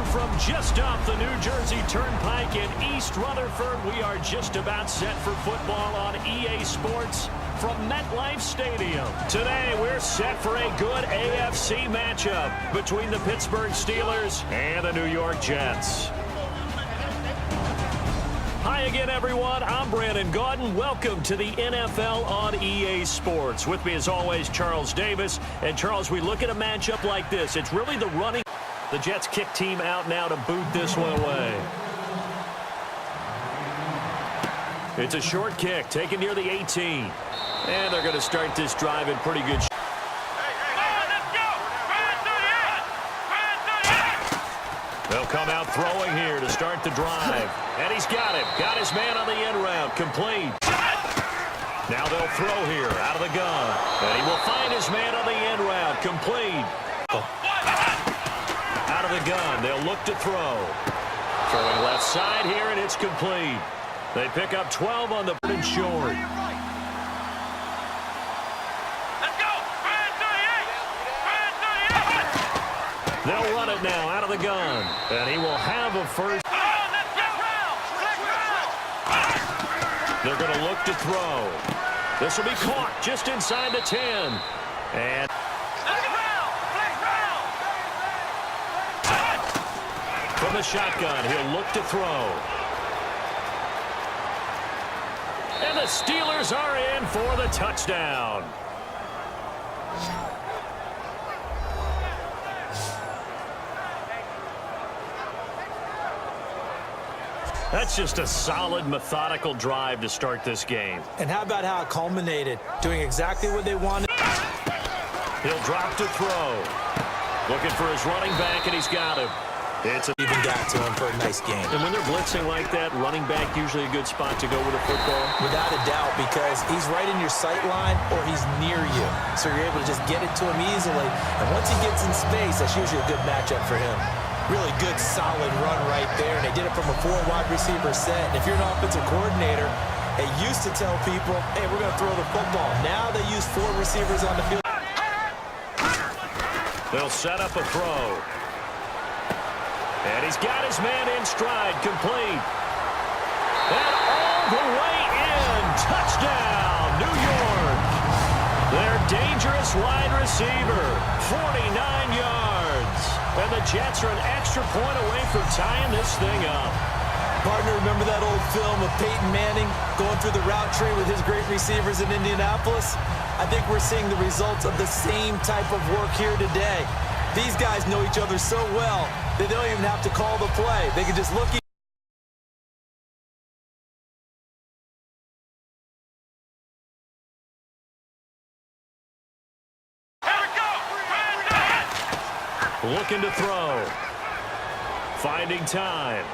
from just off the New Jersey Turnpike in East Rutherford, we are just about set for football on EA Sports from MetLife Stadium. Today, we're set for a good AFC matchup between the Pittsburgh Steelers and the New York Jets. Hi again, everyone. I'm Brandon Gaudin. Welcome to the NFL on EA Sports. With me, as always, Charles Davis. And, Charles, we look at a matchup like this. It's really the running. The Jets kick team out now to boot this one away. It's a short kick taken near the 18. And they're going to start this drive in pretty good shape. They'll come out throwing here to start the drive. And he's got it. Got his man on the end route. Complete. Now they'll throw here out of the gun. And he will find his man on the end route. Complete. Out of the gun. They'll look to throw. Throwing left side here, and it's complete. They pick up 12 on the short. They'll run it now out of the gun. And he will have a first. They're going to look to throw. This will be caught just inside the 10. And from the shotgun, he'll look to throw. And the Steelers are in for the touchdown. That's just a solid, methodical drive to start this game. And how about how it culminated? Doing exactly what they wanted. He'll drop to throw. Looking for his running back, and he's got him. It's even got to him for a nice game. And when they're blitzing like that, running back usually a good spot to go with a football? Without a doubt, because he's right in your sight line or he's near you. So you're able to just get it to him easily. And once he gets in space, that's usually a good matchup for him. Really good, solid run right there. And they did it from a 4-wide receiver set. And if you're an offensive coordinator, they used to tell people, hey, we're going to throw the football. Now they use 4 receivers on the field. They'll set up a throw. And he's got his man in stride, complete. And all the way in. Touchdown, New York. Their dangerous wide receiver, 49 yards. And the Jets are an extra point away from tying this thing up. Partner, remember that old film of Peyton Manning going through the route tree with his great receivers in Indianapolis? I think we're seeing the results of the same type of work here today. These guys know each other so well, they don't even have to call the play. They can just look. Looking to throw. Finding time.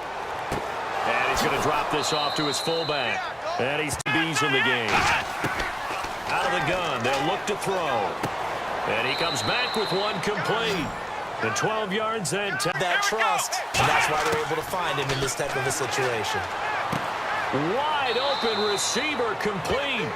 And he's going to drop this off to his fullback. And he's bees in the game. Out of the gun, they'll look to throw. And he comes back with one complete. The 12 yards and that trust. And that's why they're able to find him in this type of a situation. Wide open receiver complete.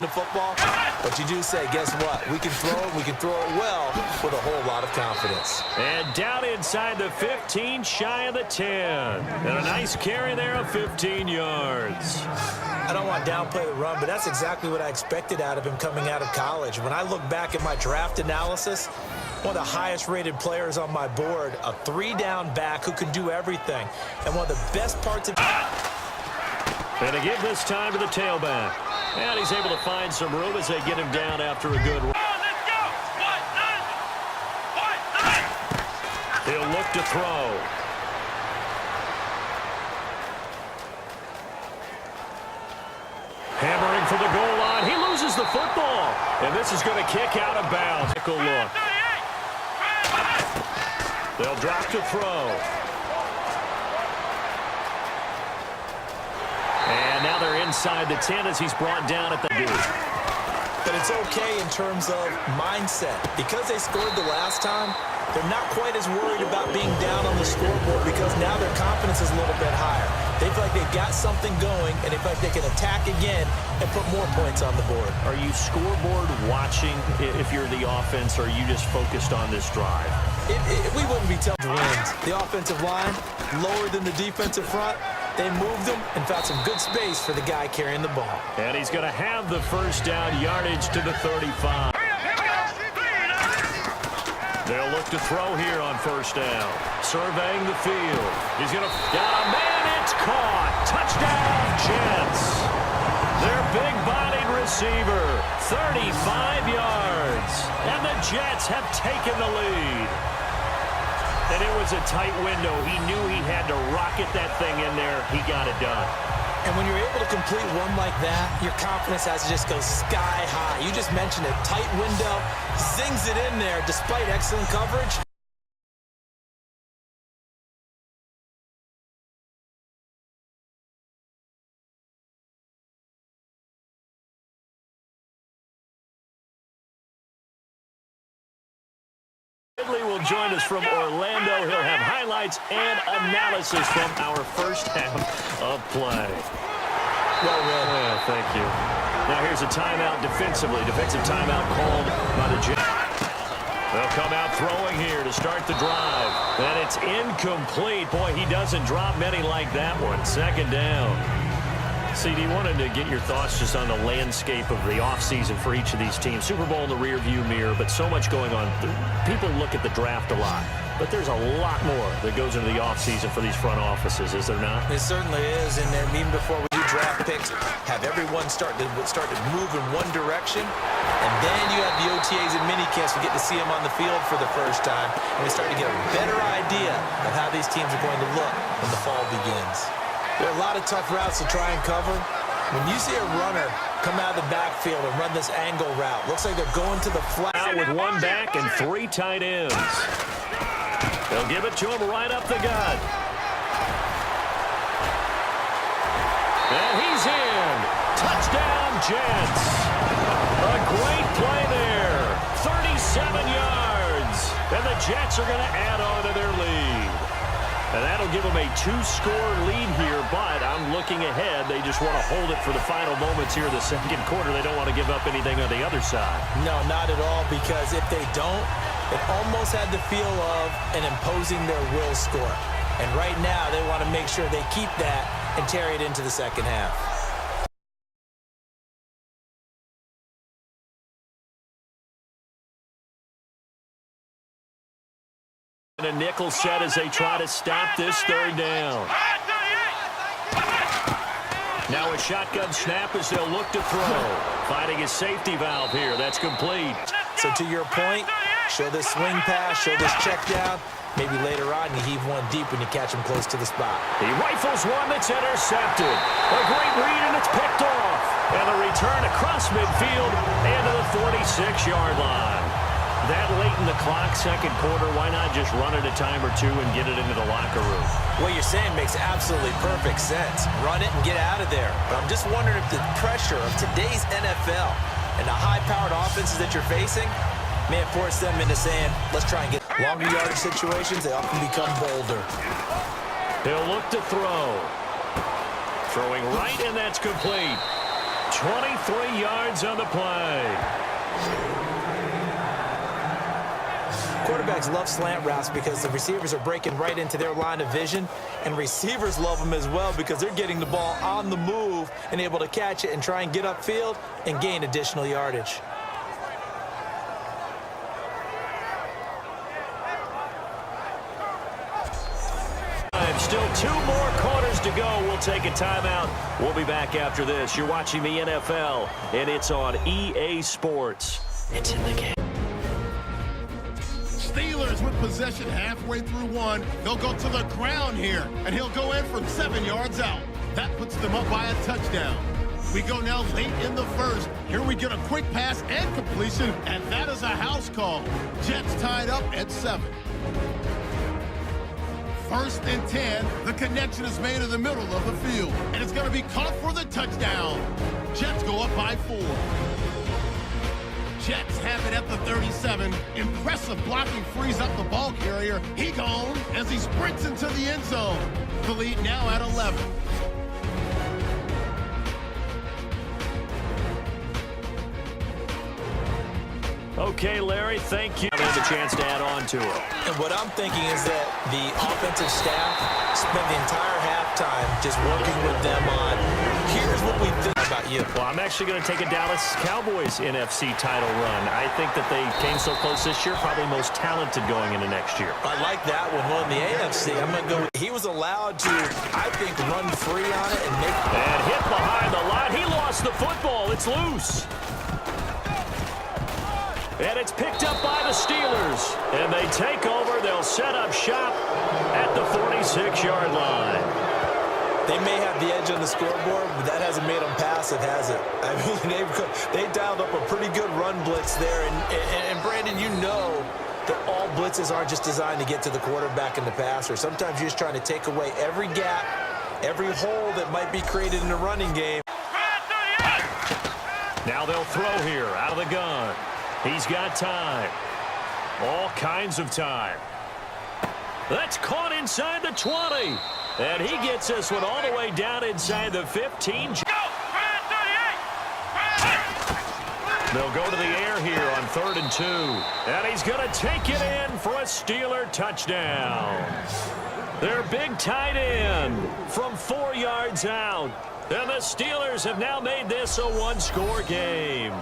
The football, but you do say, guess what? We can throw it well with a whole lot of confidence. And down inside the 15, shy of the 10. And a nice carry there of 15 yards. I don't want to downplay the run, but that's exactly what I expected out of him coming out of college. When I look back at my draft analysis, one of the highest-rated players on my board, a 3-down back who can do everything. And one of the best parts of... And to give this time to the tailback. And he's able to find some room as they get him down after a good run. He'll look to throw. Hammering for the goal line. He loses the football. And this is going to kick out of bounds. Look. They'll drop to throw. And now they're inside the 10 as he's brought down at the booth. But it's okay in terms of mindset. Because they scored the last time, they're not quite as worried about being down on the scoreboard because now their confidence is a little bit higher. They feel like they've got something going, and they feel like they can attack again and put more points on the board. Are you scoreboard watching if you're the offense, or are you just focused on this drive? We wouldn't be telling wins. The offensive line, lower than the defensive front, they moved them and found some good space for the guy carrying the ball. And he's going to have the first down, yardage to the 35. They'll look to throw here on first down. Surveying the field. He's going to got a man. It's caught. Touchdown, Jets. Their big-bodied receiver, 35 yards. And the Jets have taken the lead. And it was a tight window. He knew he had to rocket that thing in there. He got it done. And when you're able to complete one like that, your confidence has to just go sky high. You just mentioned it. Tight window, zings it in there despite excellent coverage. Will join us from Orlando. He'll have highlights and analysis from our first half of play. Well, thank you. Now here's a timeout defensively. Defensive timeout called by the Jets. They'll come out throwing here to start the drive. And it's incomplete. Boy, he doesn't drop many like that one. Second down. CD, wanted to get your thoughts just on the landscape of the offseason for each of these teams. Super Bowl in the rearview mirror, but so much going on. People look at the draft a lot, but there's a lot more that goes into the offseason for these front offices, is there not? It certainly is, and even before we do draft picks, have everyone start to move in one direction, and then you have the OTAs and minicamps. We get to see them on the field for the first time, and we start to get a better idea of how these teams are going to look when the fall begins. There are a lot of tough routes to try and cover. When you see a runner come out of the backfield and run this angle route, looks like they're going to the flat. Out with one back and three tight ends. They'll give it to him right up the gut. And he's in. Touchdown, Jets. A great play there. 37 yards. And the Jets are going to add on to their lead. And that'll give them a two-score lead here, but I'm looking ahead. They just want to hold it for the final moments here in the second quarter. They don't want to give up anything on the other side. No, not at all, because if they don't, it almost had the feel of an imposing their will score. And right now, they want to make sure they keep that and carry it into the second half. And a nickel set as they try to stop this third down. Now a shotgun snap as they'll look to throw. Finding a safety valve here. That's complete. So to your point, show this swing pass, show this check down. Maybe later on you heave one deep when you catch him close to the spot. He rifles one that's intercepted. A great read, and it's picked off. And the return across midfield and to the 46-yard line. That late in the clock, second quarter, why not just run it a time or two and get it into the locker room? What you're saying makes absolutely perfect sense. Run it and get out of there. But I'm just wondering if the pressure of today's NFL and the high-powered offenses that you're facing may have forced them into saying, let's try and get longer yardage situations. They often become bolder. He'll look to throw. Throwing right, and that's complete. 23 yards on the play. Quarterbacks love slant routes because the receivers are breaking right into their line of vision, and receivers love them as well because they're getting the ball on the move and able to catch it and try and get upfield and gain additional yardage. Still 2 more quarters to go. We'll take a timeout. We'll be back after this. You're watching the NFL, and it's on EA Sports. It's in the game. Steelers with possession halfway through one. They'll go to the ground here, and he'll go in from 7 yards out. That puts them up by a touchdown. We go now late in the first. Here we get a quick pass and completion, and that is a house call. Jets tied up at 7. First and 10, the connection is made in the middle of the field, and it's going to be caught for the touchdown. Jets go up by 4. Jets have it at the 37. Impressive blocking frees up the ball carrier. He gone as he sprints into the end zone. The lead now at 11. Okay, Larry, thank you. There's a chance to add on to it. And what I'm thinking is that the offensive staff spent the entire halftime just working with them on, here's what we think about you. Well, I'm actually going to take a Dallas Cowboys NFC title run. I think that they came so close this year, probably most talented going into next year. I like that one. Well, in the AFC, I'm going to go. He was allowed to, I think, run free on it and make. And hit behind the line. He lost the football. It's loose. And it's picked up by the Steelers. And they take over. They'll set up shop at the 46-yard line. They may have the edge on the scoreboard, but that hasn't made them passive, has it? I mean, they dialed up a pretty good run blitz there. And Brandon, you know that all blitzes aren't just designed to get to the quarterback in the passer. Sometimes you're just trying to take away every gap, every hole that might be created in the running game. Now they'll throw here out of the gun. He's got time. All kinds of time. That's caught inside the 20. And he gets this one all the way down inside the 15. They'll go to the air here on 3rd and 2. And he's going to take it in for a Steeler touchdown. Their big tight end from 4 yards out. And the Steelers have now made this a one-score game.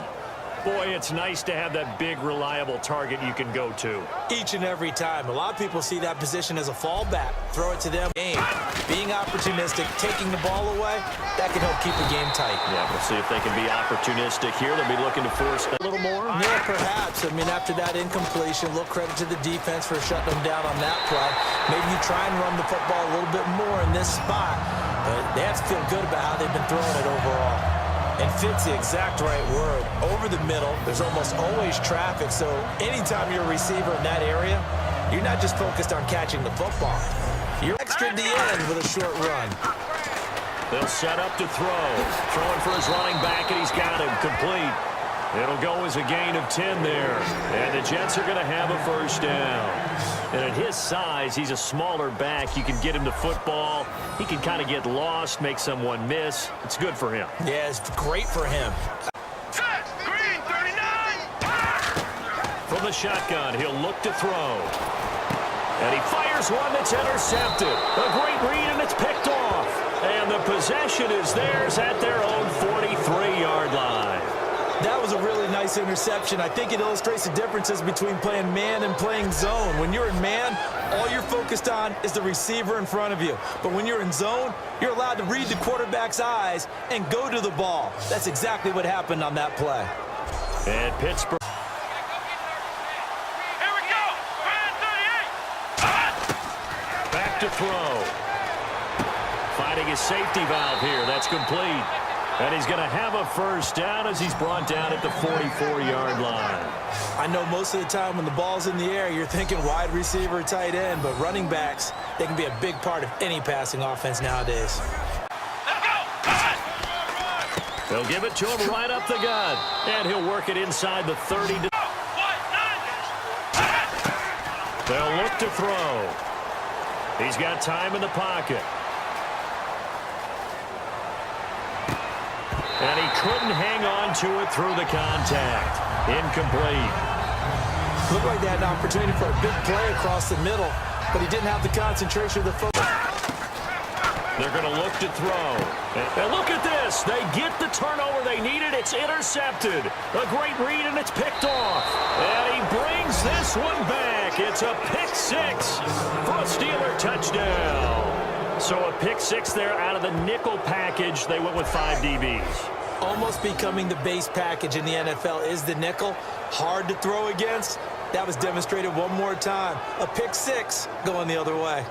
Boy, it's nice to have that big, reliable target you can go to. Each and every time. A lot of people see that position as a fallback. Throw it to them. Being opportunistic, taking the ball away, that can help keep the game tight. Yeah, we'll see if they can be opportunistic here. They'll be looking to force a little more. Yeah, perhaps. I mean, after that incompletion, a little credit to the defense for shutting them down on that play. Maybe you try and run the football a little bit more in this spot. But they have to feel good about how they've been throwing it overall. And fit's the exact right word. Over the middle, there's almost always traffic. So anytime you're a receiver in that area, you're not just focused on catching the football. You're extra at the end with a short run. They'll set up to throw. Throwing for his running back, and he's got him complete. It'll go as a gain of 10 there. And the Jets are going to have a first down. And at his size, he's a smaller back. You can get him the football. He can kind of get lost, make someone miss. It's good for him. Yeah, it's great for him. From the shotgun, he'll look to throw. And he fires one that's intercepted. A great read, and it's picked off. And the possession is theirs at their own 43-yard line. That was a really nice interception. I think it illustrates the differences between playing man and playing zone. When you're in man, all you're focused on is the receiver in front of you. But when you're in zone, you're allowed to read the quarterback's eyes and go to the ball. That's exactly what happened on that play. And Pittsburgh. Here we go. 38. Back to throw. Finding his safety valve here. That's complete. And he's going to have a first down as he's brought down at the 44-yard line. I know most of the time when the ball's in the air, you're thinking wide receiver, tight end, but running backs, they can be a big part of any passing offense nowadays. They'll give it to him right up the gut. And he'll work it inside the 30. They'll look to throw. He's got time in the pocket. And he couldn't hang on to it through the contact. Incomplete. Looked like they had an opportunity for a big play across the middle, but he didn't have the concentration of the football. They're going to look to throw. And look at this. They get the turnover they needed. It's intercepted. A great read, and it's picked off. And he brings this one back. It's a pick six for a Steeler touchdown. So a pick six there out of the nickel package. They went with 5 DBs. Almost becoming the base package in the NFL is the nickel. Hard to throw against. That was demonstrated one more time. A pick six going the other way.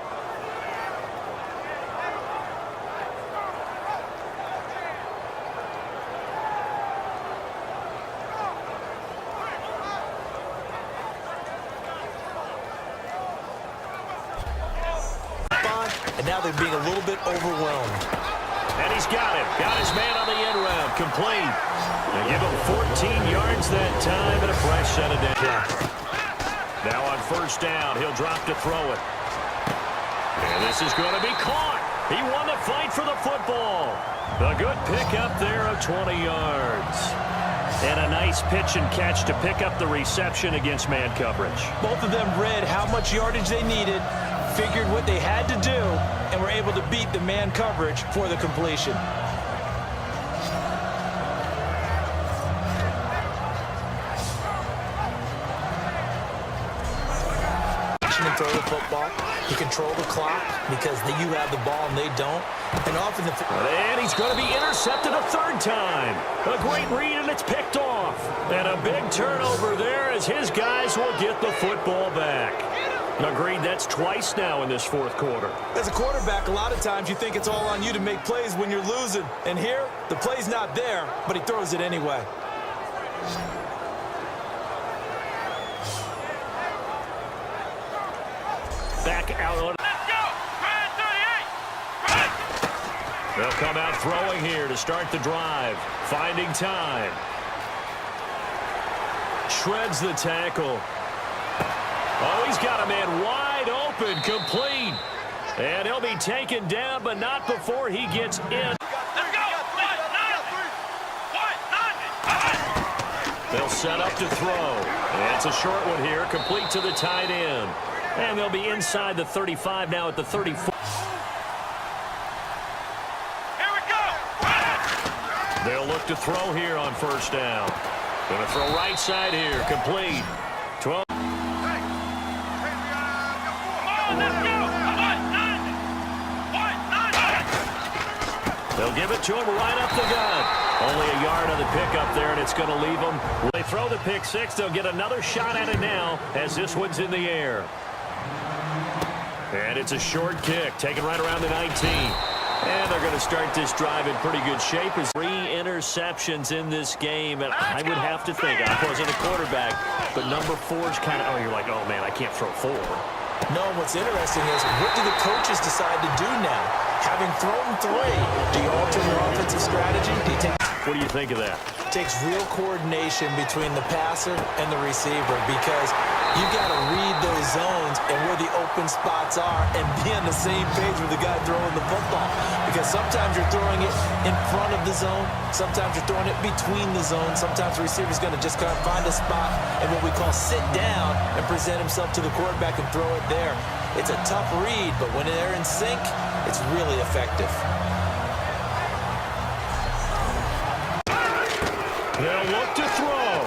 And now they're being a little bit overwhelmed. And he's got him. Got his man on the end round. Complete. They give him 14 yards that time and a fresh set of down. Now on first down, he'll drop to throw it. And this is going to be caught. He won the fight for the football. A good pick up there of 20 yards. And a nice pitch and catch to pick up the reception against man coverage. Both of them read how much yardage they needed, figured what they had to do, and were able to beat the man coverage for the completion. And throw the football. You control the clock because you have the ball and they don't. And often and he's going to be intercepted a third time. A great read, and it's picked off. And a big turnover there as his guys will get the football back. Agreed, that's twice now in this fourth quarter. As a quarterback, a lot of times you think it's all on you to make plays when you're losing. And here, the play's not there, but he throws it anyway. Back out on. Let's go! 38! They'll come out throwing here to start the drive. Finding time. Shreds the tackle. Oh, he's got a man wide open, complete. And he'll be taken down, but not before he gets in. Let's go! They'll set up to throw. And it's a short one here, complete to the tight end. And they'll be inside the 35 now at the 34. Here we go! They'll look to throw here on first down. Going to throw right side here, complete. 12. Come on, let's go! They'll give it to him right up the gut. Only a yard on the pickup there, and it's going to leave them. When they throw the pick six, they'll get another shot at it now as this one's in the air. And it's a short kick, taken right around the 19. And they're going to start this drive in pretty good shape. 3 interceptions in this game, and I would have to think, I wasn't a quarterback, but number 4's kind of, you're like, oh man, I can't throw 4. No, what's interesting is, what do the coaches decide to do now? Having thrown 3, do you alter your offensive strategy? Do you take... What do you think of that? It takes real coordination between the passer and the receiver because you got to read those zones and where the open spots are and be on the same page with the guy throwing the football. Because sometimes you're throwing it in front of the zone. Sometimes you're throwing it between the zones. Sometimes the receiver's going to just kind of find a spot and what we call sit down and present himself to the quarterback and throw it there. It's a tough read, but when they're in sync, it's really effective. They'll look to throw.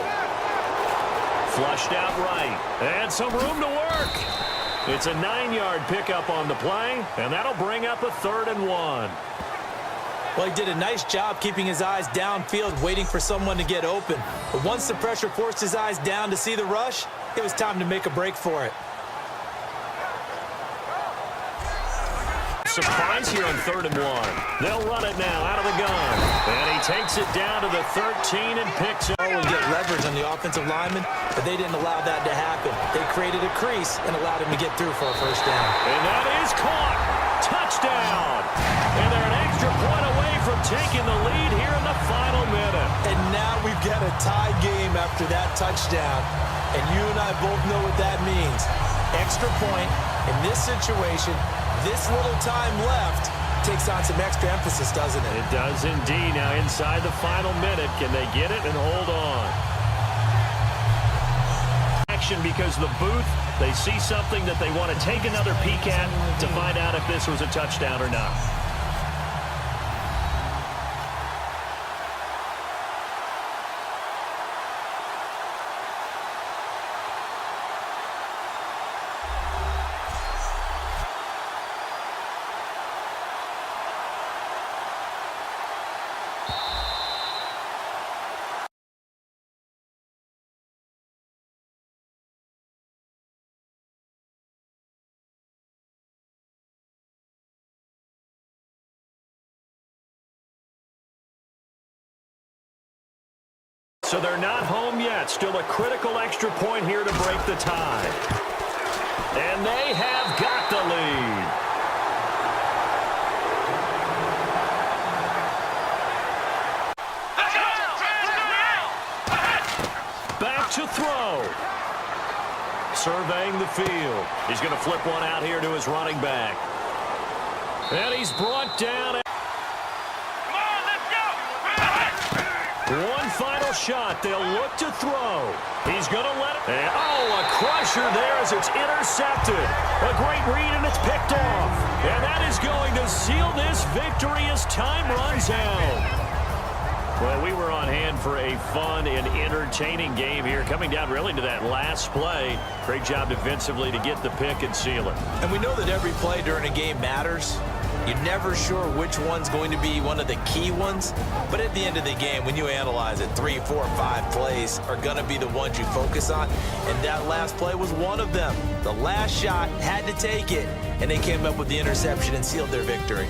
Flushed out right. And some room to work. It's a 9-yard pickup on the play, and that'll bring up a 3rd and 1. Well, he did a nice job keeping his eyes downfield, waiting for someone to get open. But once the pressure forced his eyes down to see the rush, it was time to make a break for it. Surprise here on 3rd and 1. They'll run it now out of the gun. And he takes it down to the 13 and picks it. And get leverage on the offensive lineman, but they didn't allow that to happen. They created a crease and allowed him to get through for a first down. And that is caught. Touchdown. And they're an extra point away from taking the lead here in the final minute. And now we've got a tie game after that touchdown. And you and I both know what that means. Extra point in this situation. This little time left takes on some extra emphasis, doesn't it? It does indeed. Now inside the final minute, can they get it and hold on? Action because the booth, they see something that they want to take another peek at to find out if this was a touchdown or not. So they're not home yet. Still a critical extra point here to break the tie. And they have got the lead. Back to throw. Surveying the field. He's going to flip one out here to his running back. And he's brought down. One and final shot. They'll look to throw. He's going to let it. And, oh, a crusher there as it's intercepted. A great read, and it's picked off. And that is going to seal this victory as time runs out. Well, we were on hand for a fun and entertaining game here, coming down really to that last play. Great job defensively to get the pick and seal it. And we know that every play during a game matters. You're never sure which one's going to be one of the key ones. But at the end of the game, when you analyze it, 3, 4, 5 plays are going to be the ones you focus on. And that last play was one of them. The last shot had to take it, and they came up with the interception and sealed their victory.